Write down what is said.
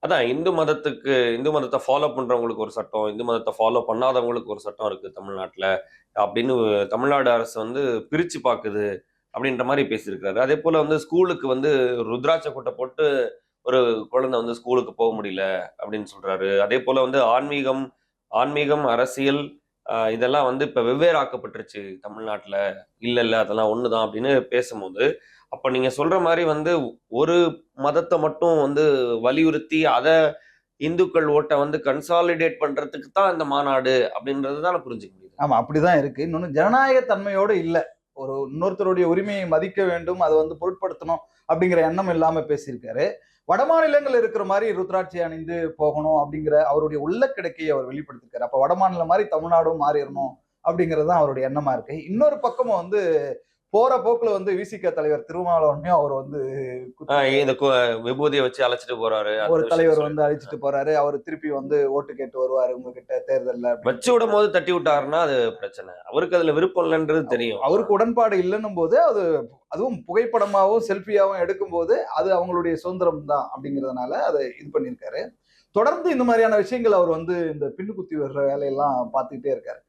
அதான் இந்து மதத்த ஃபாலோ பண்றவங்களுக்கு ஒரு சட்டம், இந்து மதத்த ஃபாலோ பண்ணாதவங்களுக்கு ஒரு சட்டம் இருக்கு தமிழ்நாட்ல. அப்படின்னு தமிழ்நாடு அரசு வந்து பிரிச்சு பாக்குது. அப்படின்ற மாரி பேசியிருக்காரு. அதேபோல வந்து ஸ்கூலுக்கு வந்து ருத்ராட்ச கொட்ட போட்டு ஒரு குழந்தை வந்து ஸ்கூலுக்கு போ முடியல அப்படின்னு சொல்றாரு. அதேபோல வந்து ஆன்மீகம் ஆன்மீகம், அரசியல் இதெல்லாம் வந்து இப்ப வெவ்வேறு ஆக்கப்பட்டுருச்சு தமிழ்நாட்ல. இல்ல, இல்ல அதெல்லாம் ஒண்ணுதான் அப்படின்னு பேசும்போது, அப்ப நீங்க சொல்ற மாரி வந்து ஒரு மதத்த மட்டும் வந்து வலியுறுத்தி, இந்துக்கள் ஓட்ட வந்து கன்சாலிடேட் பண்றதுக்கு தான் இந்த மாநாடு அப்படின்றது தான் நான் புரிஞ்சுக்க முடியுது. ஆமா, அப்படிதான் இருக்கு. இன்னொன்னு ஜனநாயக தன்மையோட இல்ல. ஒரு இன்னொருத்தருடைய உரிமையை மதிக்க வேண்டும், அத வந்து பொருட்படுத்தணும் அப்படிங்கிற எண்ணம் இல்லாம பேசியிருக்காரு. வடமாநிலங்கள்ல இருக்கிற மாரி ருத்ராட்சை அணிந்து போகணும் அப்படிங்கிற அவருடைய உள்ள கிடக்கையை அவர் வெளிப்படுத்திருக்காரு. அப்ப வடமாநிலம் மாரி தமிழ்நாடும் மாறிறணும் அப்படிங்கிறது தான் அவருடைய எண்ணமா இருக்கு. இன்னொரு பக்கமும் வந்து போற போக்குல வந்து விசிக தலைவர் திருமாவளவனையும் அவர் வந்து குத்தி இந்த விபூதிய வச்சு அழைச்சுட்டு போறாரு. ஒரு அந்த விஷயத்த தலைவர் வந்து சொல்லிட்டு. அழிச்சிட்டு போறாரு. அவரு திருப்பி வந்து ஓட்டு கேட்டு வருவாரு உங்ககிட்ட தேர்தல்ல அப்படின்னு வச்சு விடும்போது தட்டி விட்டாருன்னா, அது பிரச்சனை. அவருக்கு அதுல விருப்பம் இல்லன்றது தெரியும். அவருக்கு உடன்பாடு இல்லன்னும் போது அது அதுவும் புகைப்படமாவும் செல்ஃபியாவும் எடுக்கும்போது அது அவங்களுடைய சுதந்திரம் தான் அப்படிங்கிறதுனால அதை இது பண்ணியிருக்காரு. தொடர்ந்து இந்த மாதிரியான விஷயங்கள் அவர் வந்து இந்த பின்னு குத்தி வர்ற வேலையெல்லாம் பார்த்துக்கிட்டே இருக்காரு.